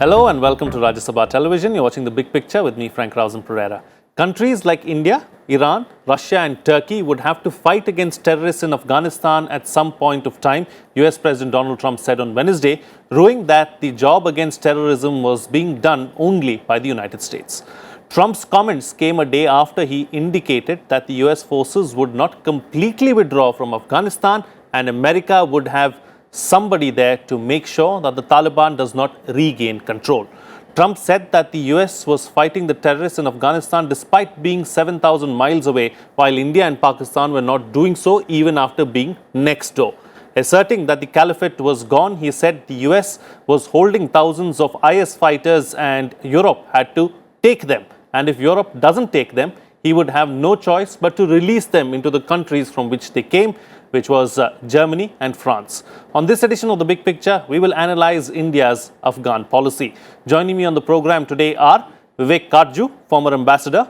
Hello and welcome to Rajya Sabha Television. You're watching The Big Picture with me, Frank Rausen Pereira. Countries like India, Iran, Russia and Turkey would have to fight against terrorists in Afghanistan at some point of time, US President Donald Trump said on Wednesday, ruling that the job against terrorism was being done only by the United States. Trump's comments came a day after he indicated that the US forces would not completely withdraw from Afghanistan and America would have somebody there to make sure that the Taliban does not regain control. Trump said that the US was fighting the terrorists in Afghanistan despite being 7,000 miles away, while India and Pakistan were not doing so even after being next door. Asserting that the caliphate was gone, he said the US was holding thousands of IS fighters and Europe had to take them. And if Europe doesn't take them, he would have no choice but to release them into the countries from which they came, which was Germany and France. On this edition of The Big Picture, we will analyze India's Afghan policy. Joining me on the program today are Vivek Karju, former ambassador,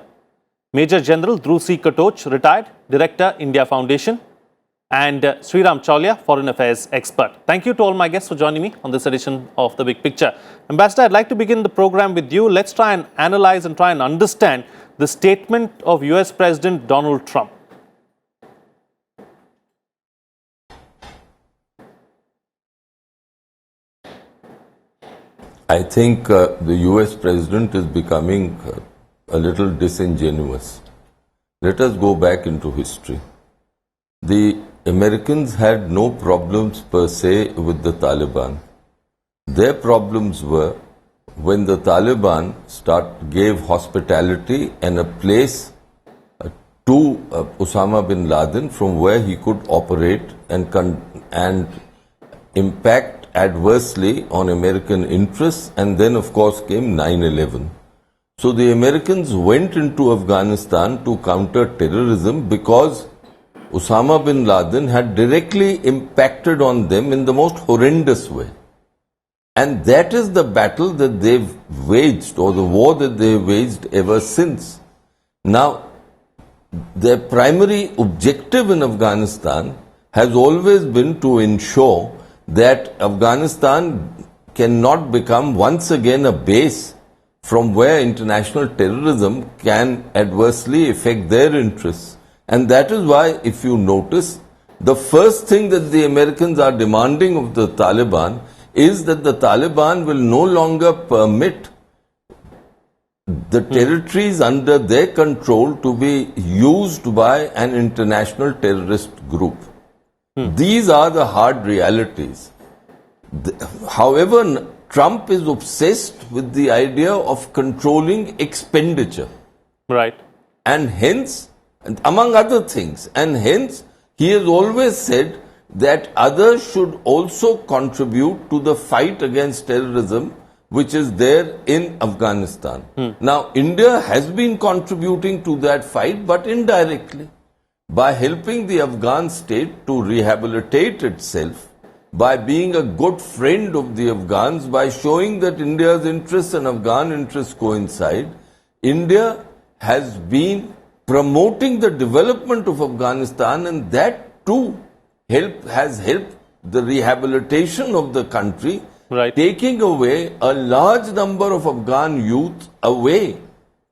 Major General Dhruv C. Katoch, retired, Director, India Foundation, and Sriram Chaulia, Foreign Affairs expert. Thank you to all my guests for joining me on this edition of The Big Picture. Ambassador, I'd like to begin the program with you. Let's try and analyze and try and understand the statement of US President Donald Trump. I think the US President is becoming a little disingenuous. Let us go back into history. The Americans had no problems per se with the Taliban. Their problems were when the Taliban gave hospitality and a place to Osama bin Laden from where he could operate and impact adversely on American interests, and then of course came 9/11. So the Americans went into Afghanistan to counter terrorism because Osama bin Laden had directly impacted on them in the most horrendous way. And that is the battle that they've waged, or the war that they've waged ever since. Now, their primary objective in Afghanistan has always been to ensure that Afghanistan cannot become once again a base from where international terrorism can adversely affect their interests. And that is why, if you notice, the first thing that the Americans are demanding of the Taliban is that the Taliban will no longer permit the territories under their control to be used by an international terrorist group. These are the hard realities. However, Trump is obsessed with the idea of controlling expenditure. Right. And hence, among other things, and hence he has always said that others should also contribute to the fight against terrorism which is there in Afghanistan. Now, India has been contributing to that fight, but indirectly, by helping the Afghan state to rehabilitate itself, by being a good friend of the Afghans, by showing that India's interests and Afghan interests coincide. India has been promoting the development of Afghanistan, and that too has helped the rehabilitation of the country, right, taking away a large number of Afghan youth away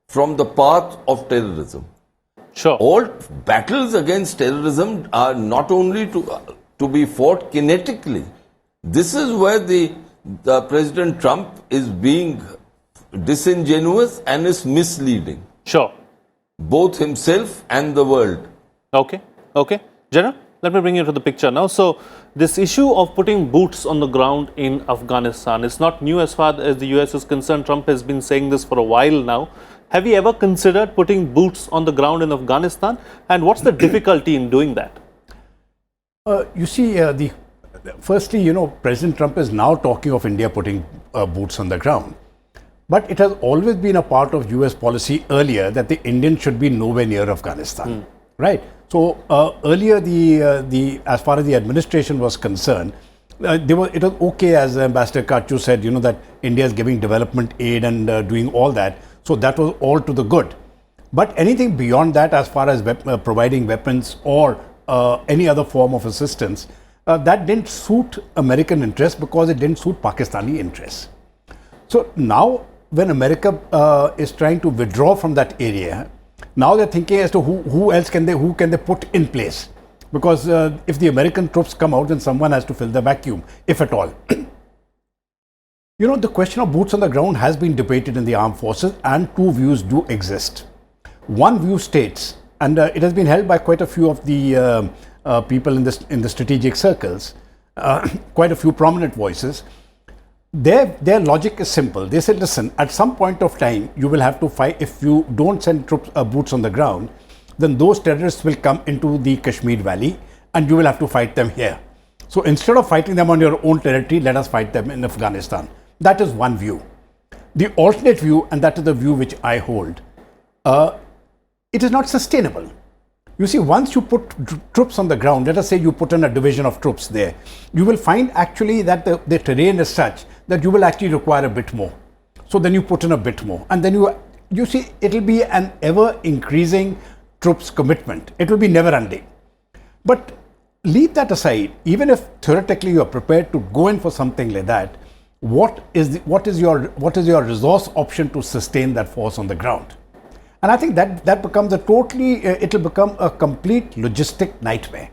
from the path of terrorism. Sure. All battles against terrorism are not only to be fought kinetically. This is where the President Trump is being disingenuous and is misleading. Sure. Both himself and the world. Okay. General, let me bring you to the picture now. So, this issue of putting boots on the ground in Afghanistan is not new as far as the US is concerned. Trump has been saying this for a while now. Have you ever considered putting boots on the ground in Afghanistan? And what's the difficulty in doing that? You see, firstly, President Trump is now talking of India putting boots on the ground. But it has always been a part of US policy earlier that the Indians should be nowhere near Afghanistan. Right? So earlier, as far as the administration was concerned, it was okay, as Ambassador Karju said, that India is giving development aid and doing all that. So that was all to the good. But anything beyond that, as far as providing weapons or any other form of assistance, that didn't suit American interests because it didn't suit Pakistani interests. So now, when America is trying to withdraw from that area, now they're thinking as to who else can they put in place, because if the American troops come out, then someone has to fill the vacuum, if at all. You know, the question of boots on the ground has been debated in the armed forces, and two views do exist. One view states, and it has been held by quite a few of the people in the strategic circles, quite a few prominent voices. Their logic is simple. They said, listen, at some point of time, you will have to fight. If you don't send troops, boots on the ground, then those terrorists will come into the Kashmir Valley, and you will have to fight them here. So instead of fighting them on your own territory, let us fight them in Afghanistan. That is one view. The alternate view, and that is the view which I hold, it is not sustainable. You see, once you put troops on the ground, let us say you put in a division of troops there, you will find actually that the terrain is such that you will actually require a bit more. So then you put in a bit more, and then you see it will be an ever increasing troops commitment. It will be never ending. But leave that aside. Even if theoretically you are prepared to go in for something like that, what is your resource option to sustain that force on the ground? And I think that becomes it will become a complete logistic nightmare.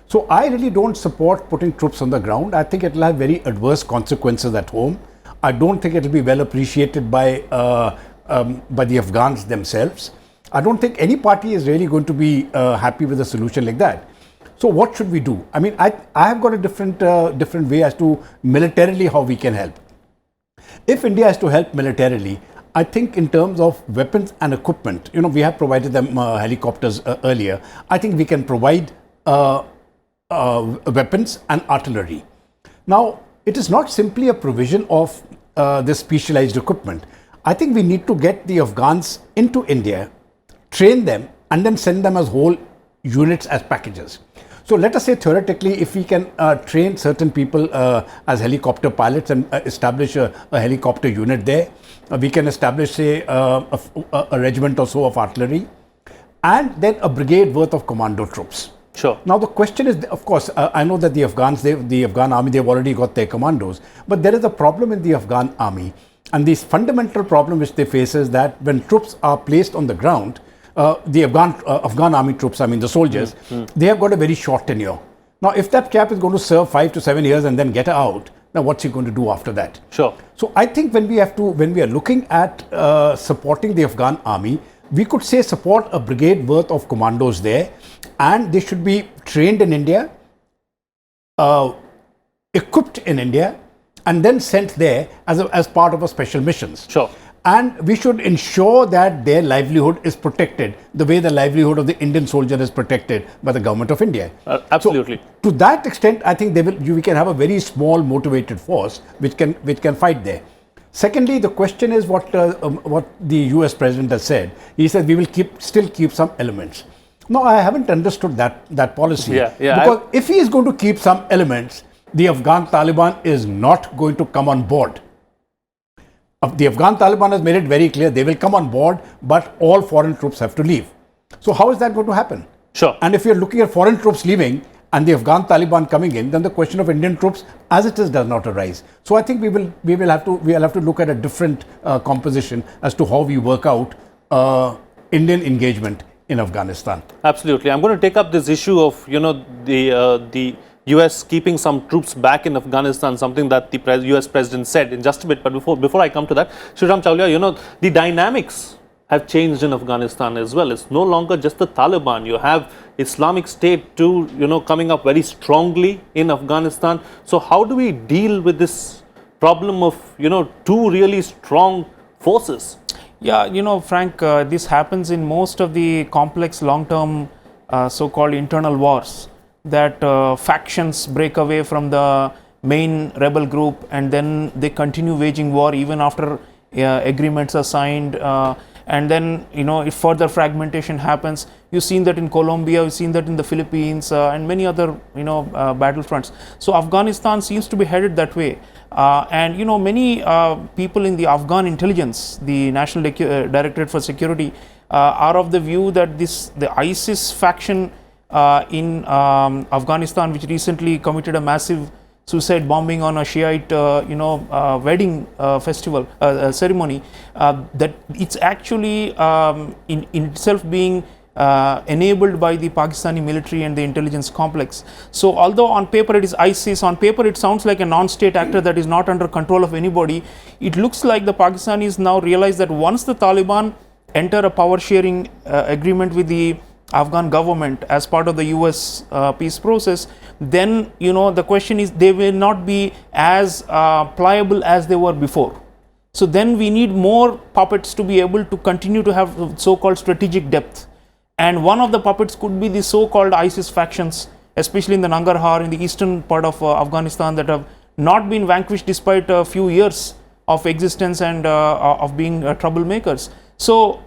So I really don't support putting troops on the ground. I think it will have very adverse consequences at home. I don't think it will be well appreciated by the Afghans themselves. I don't think any party is really going to be happy with a solution like that. So what should we do? I mean, I have got a different way as to militarily how we can help. If India has to help militarily, I think in terms of weapons and equipment, you know, we have provided them helicopters earlier. I think we can provide weapons and artillery. Now, it is not simply a provision of this specialized equipment. I think we need to get the Afghans into India, train them, and then send them as whole units as packages. So let us say theoretically, if we can train certain people as helicopter pilots and establish a helicopter unit there, we can establish, say, a regiment or so of artillery, and then a brigade worth of commando troops. Sure. Now the question is, of course, I know that the Afghan army, they've already got their commandos, but there is a problem in the Afghan army, and this fundamental problem which they face is that when troops are placed on the ground, the Afghan army troops, I mean the soldiers, they have got a very short tenure. Now, if that chap is going to serve 5 to 7 years and then get out, now what's he going to do after that? Sure. So I think when we are looking at supporting the Afghan army, we could say support a brigade worth of commandos there, and they should be trained in India, equipped in India, and then sent there as part of a special missions. Sure. And we should ensure that their livelihood is protected the way the livelihood of the Indian soldier is protected by the government of India. Absolutely. So, to that extent, I think we can have a very small motivated force which can fight there. Secondly, the question is what the US president has said. He said we will still keep some elements. No, I haven't understood that policy. Yeah, because if he is going to keep some elements, the Afghan Taliban is not going to come on board. The Afghan Taliban has made it very clear they will come on board, but all foreign troops have to leave. So how is that going to happen? Sure. And if you're looking at foreign troops leaving and the Afghan Taliban coming in, then the question of Indian troops as it is does not arise. So I think we'll have to look at a different composition as to how we work out Indian engagement in Afghanistan. Absolutely. I'm going to take up this issue of, the US keeping some troops back in Afghanistan, something that the US president said in just a bit. But before I come to that, Sriram Chawla, the dynamics have changed in Afghanistan as well. It's no longer just the Taliban. You have Islamic State too, coming up very strongly in Afghanistan. So how do we deal with this problem of, two really strong forces? Yeah, Frank, this happens in most of the complex long-term so-called internal wars, that factions break away from the main rebel group and then they continue waging war even after agreements are signed, and then if further fragmentation happens. You've seen that in Colombia, you've seen that in the Philippines, and many other battlefronts. So Afghanistan seems to be headed that way, and many people in the Afghan intelligence, the National Directorate for Security, are of the view that the ISIS faction in Afghanistan, which recently committed a massive suicide bombing on a Shiite, wedding festival ceremony, that it's actually in itself being enabled by the Pakistani military and the intelligence complex. So although on paper it is ISIS, on paper it sounds like a non-state actor that is not under control of anybody, it looks like the Pakistanis now realize that once the Taliban enter a power sharing agreement with the Afghan government as part of the US peace process, then the question is they will not be as pliable as they were before. So then we need more puppets to be able to continue to have so-called strategic depth. And one of the puppets could be the so-called ISIS factions, especially in the Nangarhar, in the eastern part of Afghanistan, that have not been vanquished despite a few years of existence and of being troublemakers. So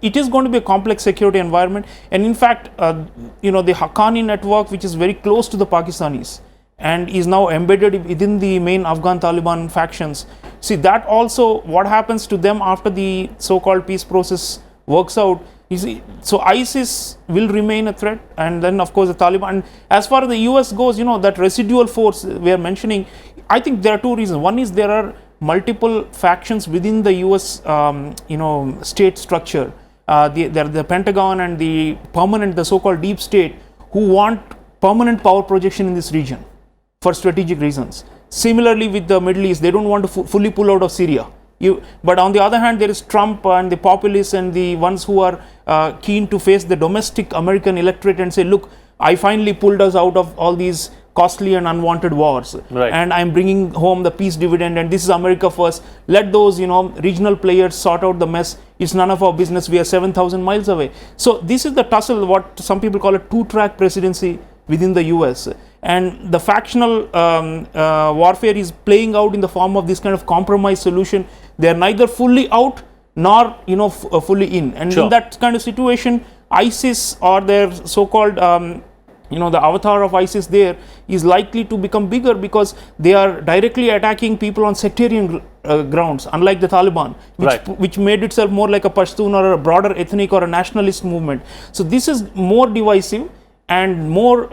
it is going to be a complex security environment. And in fact, the Haqqani network, which is very close to the Pakistanis and is now embedded within the main Afghan Taliban factions. See, that also, what happens to them after the so-called peace process works out. You see, so ISIS will remain a threat, and then of course the Taliban. And as far as the US goes, that residual force we are mentioning, I think there are two reasons. One is there are multiple factions within the US, state structure. There are the Pentagon and the so-called deep state, who want permanent power projection in this region for strategic reasons. Similarly with the Middle East, they don't want to fully pull out of Syria. But on the other hand, there is Trump and the populists and the ones who are keen to face the domestic American electorate and say, look, I finally pulled us out of all these costly and unwanted wars. Right. And I'm bringing home the peace dividend, and this is America first. Let those, regional players sort out the mess. It's none of our business. We are 7,000 miles away. So this is the tussle, what some people call a two-track presidency within the US. And the factional warfare is playing out in the form of this kind of compromise solution. They are neither fully out nor fully in. And Sure. in that kind of situation, ISIS or their so-called the avatar of ISIS there is likely to become bigger, because they are directly attacking people on sectarian grounds, unlike the Taliban, which made itself more like a Pashtun or a broader ethnic or a nationalist movement. So this is more divisive and more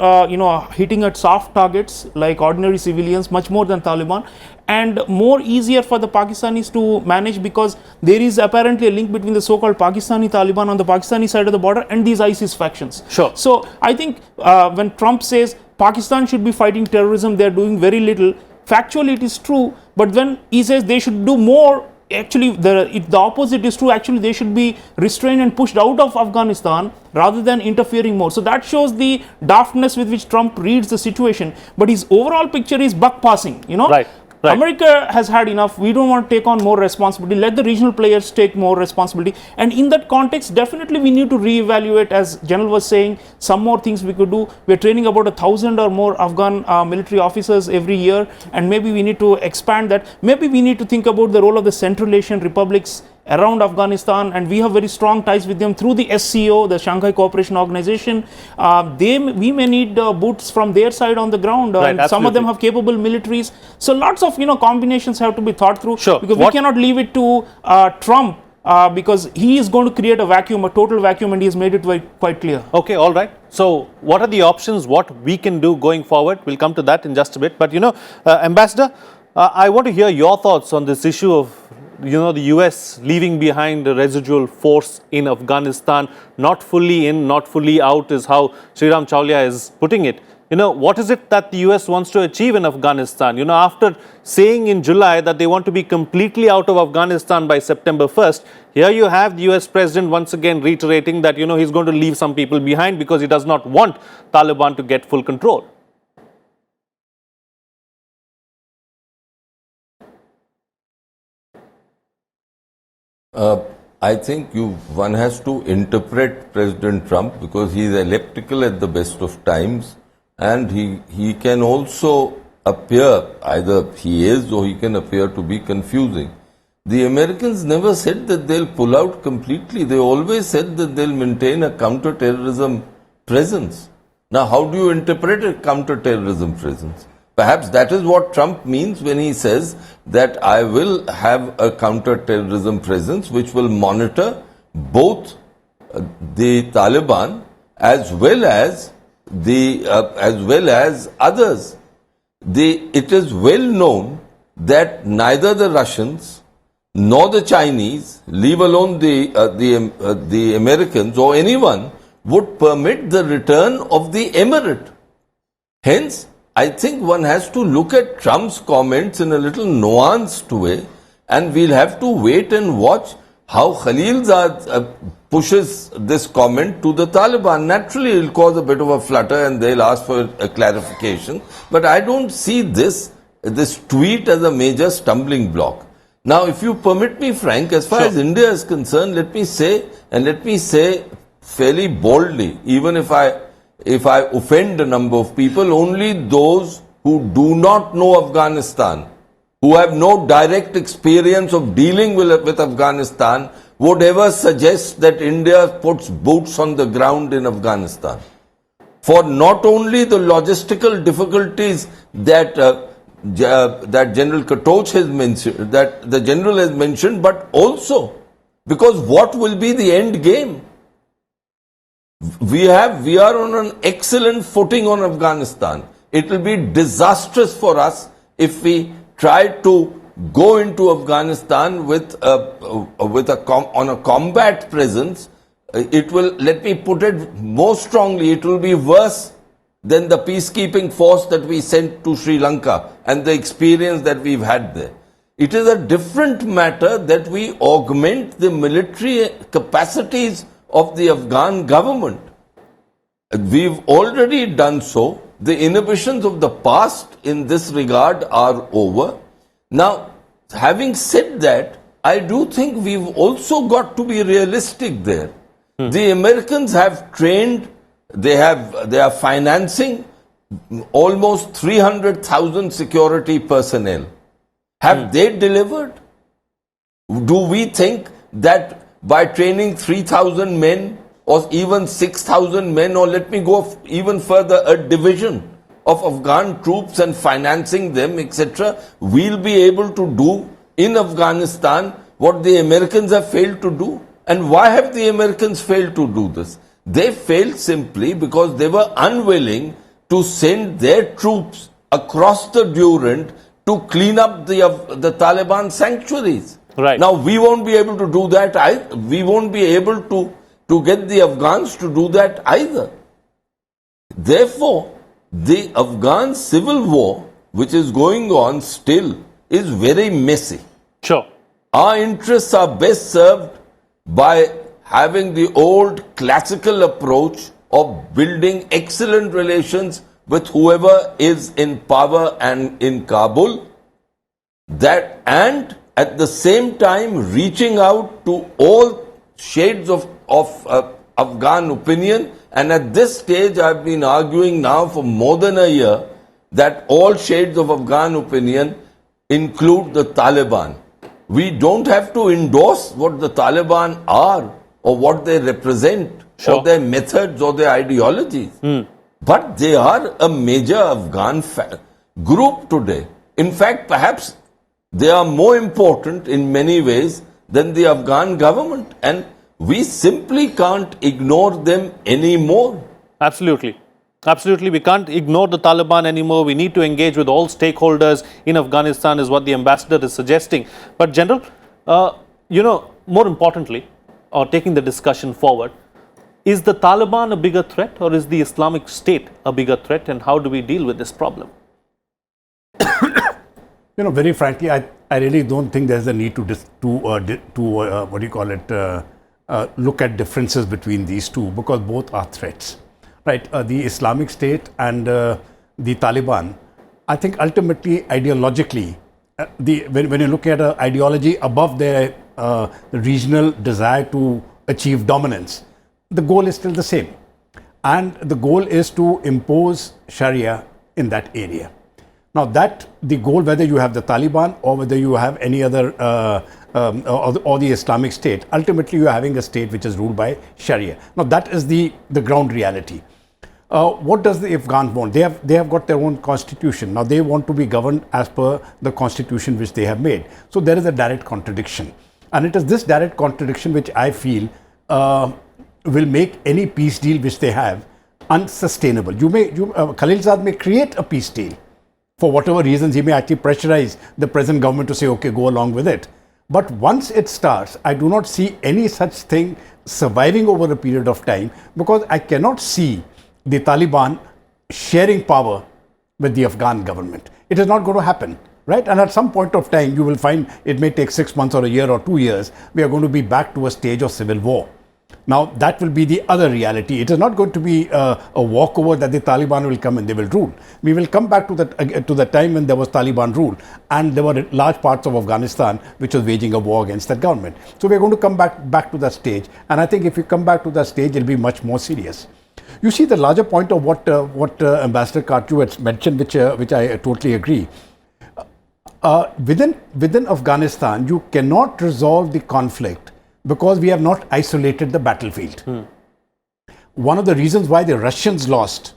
hitting at soft targets like ordinary civilians, much more than Taliban, and more easier for the Pakistanis to manage, because there is apparently a link between the so-called Pakistani Taliban on the Pakistani side of the border and these ISIS factions. Sure. So I think when Trump says Pakistan should be fighting terrorism, they are doing very little. Factually it is true, but when he says they should do more, actually the opposite is true. Actually they should be restrained and pushed out of Afghanistan rather than interfering more. So that shows the daftness with which Trump reads the situation, but his overall picture is buck passing. Right. America has had enough. We don't want to take on more responsibility. Let the regional players take more responsibility. And in that context, definitely we need to reevaluate, as General was saying, some more things we could do. We're training about 1,000 or more Afghan military officers every year, and maybe we need to expand that. Maybe we need to think about the role of the Central Asian republics around Afghanistan, and we have very strong ties with them through the SCO, the Shanghai Cooperation Organization. We may need boots from their side on the ground. Some of them have capable militaries. So lots of combinations have to be thought through. Sure. Because we cannot leave it to Trump, because he is going to create a vacuum, a total vacuum, and he has made it quite clear. Okay, all right. So what are the options, what we can do going forward? We'll come to that in just a bit. But Ambassador, I want to hear your thoughts on this issue of the US leaving behind a residual force in Afghanistan, not fully in, not fully out, is how Sriram Chaulia is putting it. What is it that the US wants to achieve in Afghanistan? After saying in July that they want to be completely out of Afghanistan by September 1st, here you have the US president once again reiterating that, he's going to leave some people behind because he does not want Taliban to get full control. I think one has to interpret President Trump, because he is elliptical at the best of times, and he can also appear, either he is or he can appear to be confusing. The Americans never said that they'll pull out completely. They always said that they'll maintain a counter-terrorism presence. Now, how do you interpret a counter-terrorism presence? Perhaps that is what Trump means when he says that I will have a counter-terrorism presence which will monitor both the Taliban as well as others. it is well known that neither the Russians nor the Chinese, leave alone the Americans or anyone, would permit the return of the emirate. Hence, I think one has to look at Trump's comments in a little nuanced way, and we'll have to wait and watch how Khalilzad pushes this comment to the Taliban. Naturally, it will cause a bit of a flutter and they'll ask for a clarification. But I don't see this tweet as a major stumbling block. Now, if you permit me, Frank, as far as India is concerned, let me say fairly boldly, even if I offend a number of people, only those who do not know Afghanistan, who have no direct experience of dealing with Afghanistan, would ever suggest that India puts boots on the ground in Afghanistan. For not only the logistical difficulties that General Katoch has mentioned, that the General has mentioned, but also because what will be the end game? We are on an excellent footing on Afghanistan. It will be disastrous for us if we try to go into Afghanistan on a combat presence. It will, let me put it more strongly, it will be worse than the peacekeeping force that we sent to Sri Lanka and the experience that we've had there. It is a different matter that we augment the military capacities of the Afghan government. We've already done so. The inhibitions of the past in this regard are over. Now, having said that, I do think we've also got to be realistic there. The Americans have trained, they are financing almost 300,000 security personnel. Have they delivered? Do we think that by training 3,000 men or even 6,000 men, or let me go even further, a division of Afghan troops and financing them, etc., we'll be able to do in Afghanistan what the Americans have failed to do? And why have the Americans failed to do this? They failed simply because they were unwilling to send their troops across the Durand to clean up the Taliban sanctuaries. Right. Now, we won't be able to do that. We won't be able to get the Afghans to do that either. Therefore, the Afghan civil war, which is going on still, is very messy. Sure. Our interests are best served by having the old classical approach of building excellent relations with whoever is in power and in Kabul, that, and at the same time reaching out to all shades of Afghan opinion. And at this stage, I've been arguing now for more than a year that all shades of Afghan opinion include the Taliban. We don't have to endorse what the Taliban are or what they represent, or their methods or their ideologies. But they are a major Afghan group today. In fact, perhaps they are more important in many ways than the Afghan government. And we simply can't ignore them anymore. Absolutely. Absolutely. We can't ignore the Taliban anymore. We need to engage with all stakeholders in Afghanistan, is what the ambassador is suggesting. But General, more importantly, or taking the discussion forward, is the Taliban a bigger threat or is the Islamic State a bigger threat, and how do we deal with this problem? Very frankly, I really don't think there's a need to look at differences between these two, because both are threats. Right, the Islamic State and the Taliban, I think ultimately, ideologically, when you look at an ideology above their the regional desire to achieve dominance, the goal is still the same. And the goal is to impose Sharia in that area. Now the goal, whether you have the Taliban or whether you have any other or the Islamic State, ultimately you are having a state which is ruled by Sharia. Now that is the ground reality. What does the Afghans want? They have got their own constitution. Now they want to be governed as per the constitution which they have made. So there is a direct contradiction. And it is this direct contradiction which I feel will make any peace deal which they have unsustainable. Khalilzad may create a peace deal, For whatever reasons, he may actually pressurize the present government to say, okay, go along with it. But once it starts, I do not see any such thing surviving over a period of time, because I cannot see the Taliban sharing power with the Afghan government. It is not going to happen, right? And at some point of time, you will find it may take 6 months or a year or 2 years, we are going to be back to a stage of civil war. Now, that will be the other reality. It is not going to be a walkover that the Taliban will come and they will rule. We will come back to the time when there was Taliban rule, and there were large parts of Afghanistan which was waging a war against that government. So we are going to come back to that stage. And I think if we come back to that stage, it will be much more serious. You see, the larger point of what Ambassador Karchu had mentioned, which I totally agree. Within Afghanistan, you cannot resolve the conflict because we have not isolated the battlefield. One of the reasons why the Russians lost,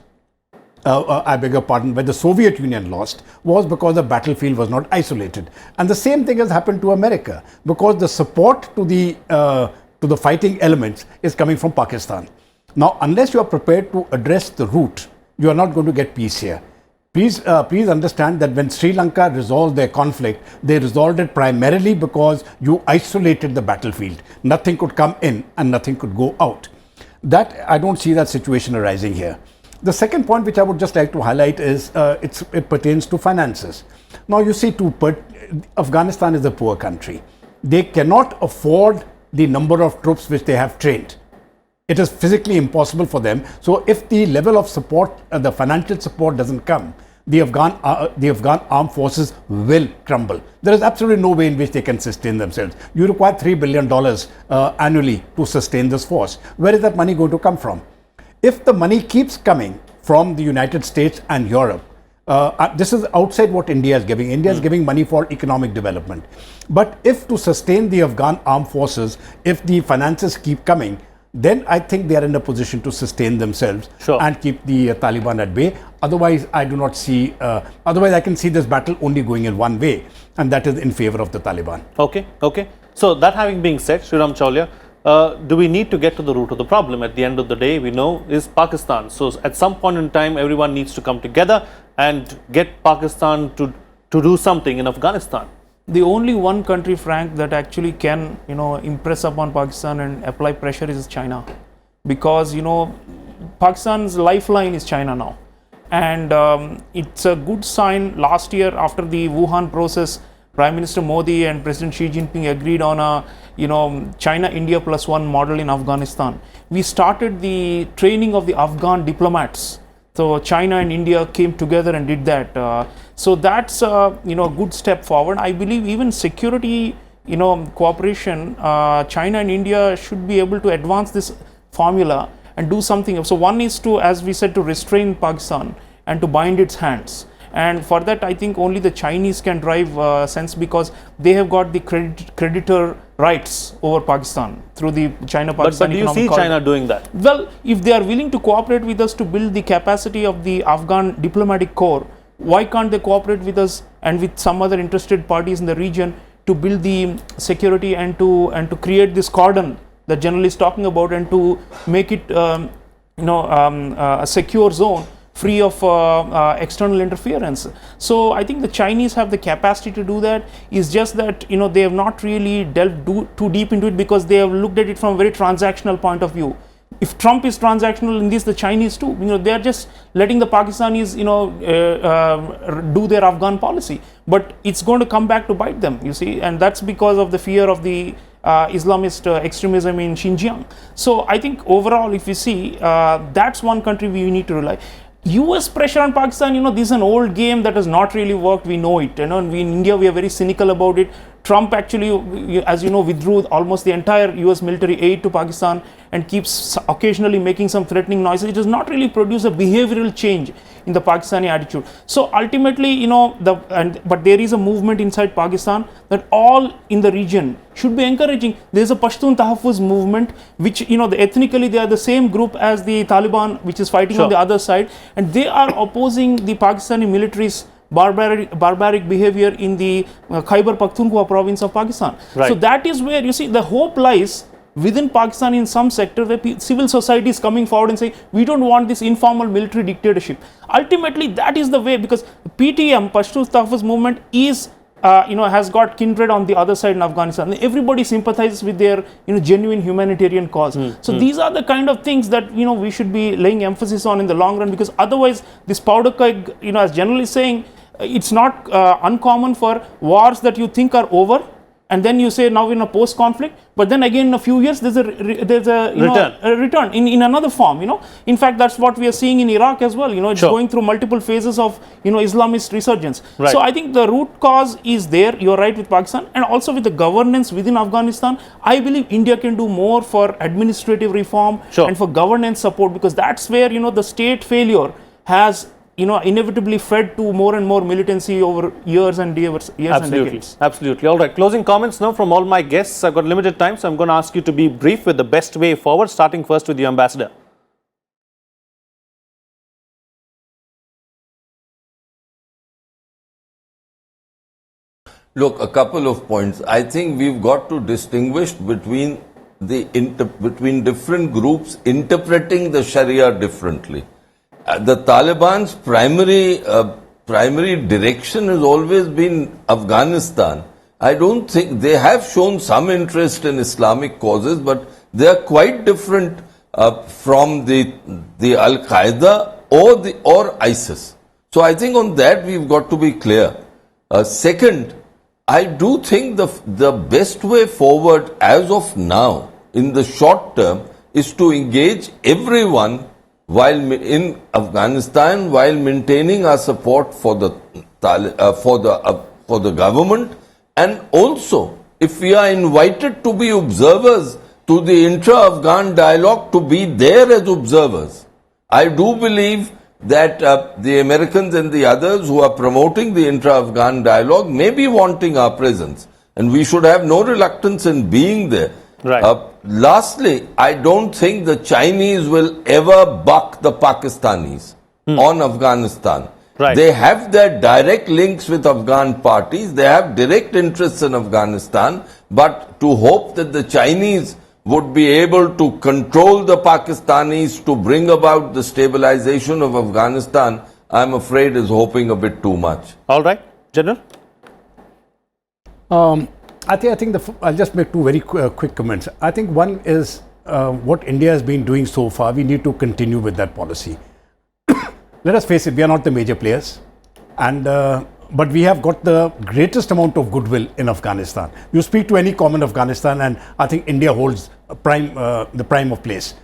I beg your pardon, why the Soviet Union lost, was because the battlefield was not isolated. And the same thing has happened to America, because the support to the fighting elements is coming from Pakistan. Now, unless you are prepared to address the root, you are not going to get peace here. Please understand that when Sri Lanka resolved their conflict, they resolved it primarily because you isolated the battlefield. Nothing could come in and nothing could go out. That, I don't see that situation arising here. The second point which I would just like to highlight is it pertains to finances. Now, you see, Afghanistan is a poor country. They cannot afford the number of troops which they have trained. It is physically impossible for them. So if the level of support, the financial support doesn't come, the Afghan armed forces will crumble. There is absolutely no way in which they can sustain themselves. You require $3 billion annually to sustain this force. Where is that money going to come from? If the money keeps coming from the United States and Europe, this is outside what India is giving. India is giving money for economic development. But if to sustain the Afghan armed forces, if the finances keep coming, then I think they are in a position to sustain themselves and keep the Taliban at bay. Otherwise, I do not see, otherwise I can see this battle only going in one way, and that is in favor of the Taliban. Okay. So that having been said, Sriram Chaulia, do we need to get to the root of the problem? At the end of the day, we know is Pakistan. So at some point in time, everyone needs to come together and get Pakistan to do something in Afghanistan. The only one country, Frank, that actually can, impress upon Pakistan and apply pressure is China, because Pakistan's lifeline is China now, and it's a good sign. Last year, after the Wuhan process, Prime Minister Modi and President Xi Jinping agreed on a China India +1 model in Afghanistan. We started the training of the Afghan diplomats. So China and India came together and did that. So that's a good step forward. I believe even security cooperation, China and India should be able to advance this formula and do something. So one is to, as we said, to restrain Pakistan and to bind its hands. And for that, I think only the Chinese can drive sense, because they have got the creditor rights over Pakistan through the China-Pakistan But do you see China doing that? Well, if they are willing to cooperate with us to build the capacity of the Afghan diplomatic corps, why can't they cooperate with us and with some other interested parties in the region to build the security and to create this cordon that generally is talking about, and to make it a secure zone free of external interference. So I think the Chinese have the capacity to do that. It's just that they have not really delved too deep into it, because they have looked at it from a very transactional point of view. If Trump is transactional in this, the Chinese too. They are just letting the Pakistanis do their Afghan policy, but it's going to come back to bite them, you see, and that's because of the fear of the Islamist extremism in Xinjiang. So I think overall, if you see, that's one country we need to rely. US pressure on Pakistan, this is an old game that has not really worked. We know it. And we in India, we are very cynical about it. Trump actually, as you know, withdrew almost the entire US military aid to Pakistan and keeps occasionally making some threatening noises. It does not really produce a behavioral change in the Pakistani attitude. So ultimately, but there is a movement inside Pakistan that all in the region should be encouraging. There is a Pashtun Tahaffuz movement, which, ethnically they are the same group as the Taliban, which is fighting on the other side, and they are opposing the Pakistani military's barbaric behavior in the Khyber Pakhtunkhwa province of Pakistan. Right. So that is where you see the hope lies within Pakistan in some sector where civil society is coming forward and saying we don't want this informal military dictatorship. Ultimately, that is the way, because PTM, Pashto Tahfuz movement, is has got kindred on the other side in Afghanistan. Everybody sympathizes with their genuine humanitarian cause. So these are the kind of things that we should be laying emphasis on in the long run, because otherwise this powder keg, as generally saying, it's not uncommon for wars that you think are over, and then you say now in a post-conflict, but then again in a few years there's a return in another form. In fact, that's what we are seeing in Iraq as well. It's going through multiple phases of Islamist resurgence. Right. So I think the root cause is there. You're right with Pakistan, and also with the governance within Afghanistan. I believe India can do more for administrative reform and for governance support, because that's where the state failure has inevitably fed to more and more militancy over years and years and decades. Absolutely. All right. Closing comments now from all my guests. I've got limited time, so I'm going to ask you to be brief with the best way forward, starting first with the Ambassador. Look, a couple of points. I think we've got to distinguish between between different groups interpreting the Sharia differently. The Taliban's primary direction has always been Afghanistan. I don't think they have shown some interest in Islamic causes, but they are quite different from the Al Qaeda or ISIS. So I think on that we've got to be clear. Second, I do think the best way forward as of now in the short term is to engage everyone while in Afghanistan, while maintaining our support for the government, and also if we are invited to be observers to the intra-Afghan dialogue, to be there as observers. I do believe that the Americans and the others who are promoting the intra-Afghan dialogue may be wanting our presence, and we should have no reluctance in being there. Right. Lastly, I don't think the Chinese will ever buck the Pakistanis on Afghanistan. Right. They have their direct links with Afghan parties. They have direct interests in Afghanistan. But to hope that the Chinese would be able to control the Pakistanis to bring about the stabilization of Afghanistan, I'm afraid is hoping a bit too much. All right. General? I think I'll just make two very quick comments. I think one is what India has been doing so far. We need to continue with that policy. Let us face it, we are not the major players, and but we have got the greatest amount of goodwill in Afghanistan. You speak to any common Afghanistan, and I think India holds the prime of place.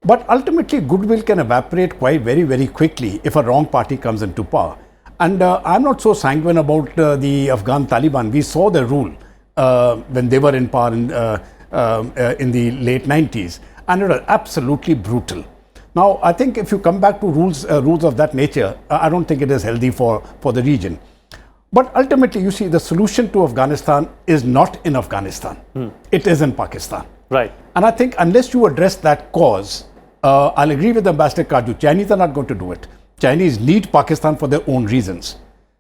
But ultimately, goodwill can evaporate very, very quickly if a wrong party comes into power. And I'm not so sanguine about the Afghan Taliban. We saw their rule when they were in power in the late 90s, and it was absolutely brutal. Now, I think if you come back to rules of that nature, I don't think it is healthy for the region. But ultimately, you see, the solution to Afghanistan is not in Afghanistan. It is in Pakistan. Right. And I think unless you address that cause, I'll agree with Ambassador Kaju. Chinese are not going to do it. Chinese need Pakistan for their own reasons.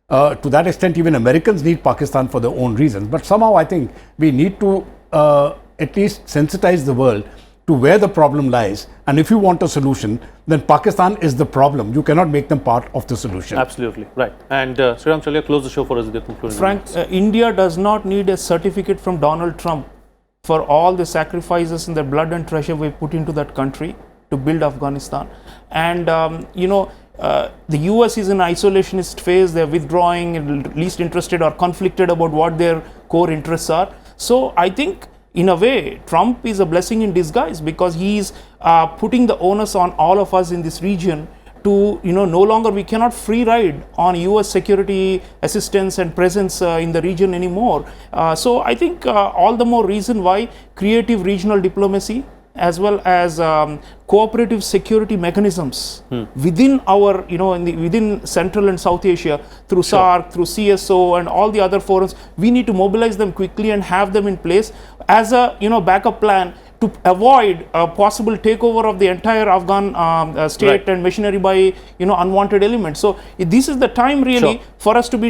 To that extent, even Americans need Pakistan for their own reasons. But somehow I think we need to at least sensitize the world to where the problem lies. And if you want a solution, then Pakistan is the problem. You cannot make them part of the solution. Absolutely. Right. And Sriram Chalia, close the show for us with your concluding Frank, India does not need a certificate from Donald Trump for all the sacrifices and the blood and treasure we put into that country to build Afghanistan. And, the US is in isolationist phase. They're withdrawing, least interested or conflicted about what their core interests are. So I think, in a way, Trump is a blessing in disguise, because he's putting the onus on all of us in this region to, no longer, we cannot free ride on US security assistance and presence in the region anymore. So I think all the more reason why creative regional diplomacy as well as cooperative security mechanisms within our, within Central and South Asia, through SAARC, through CSO and all the other forums, we need to mobilize them quickly and have them in place as a, backup plan to avoid a possible takeover of the entire Afghan state Right. and machinery by unwanted elements. So this is the time really Sure. for us to be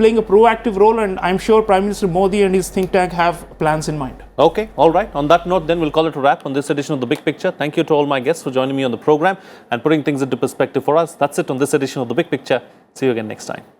playing a proactive role, and I'm sure Prime Minister Modi and his think tank have plans in mind. Okay, all right. On that note, then we'll call it a wrap on this edition of The Big Picture. Thank you to all my guests for joining me on the program and putting things into perspective for us. That's it on this edition of The Big Picture. See you again next time.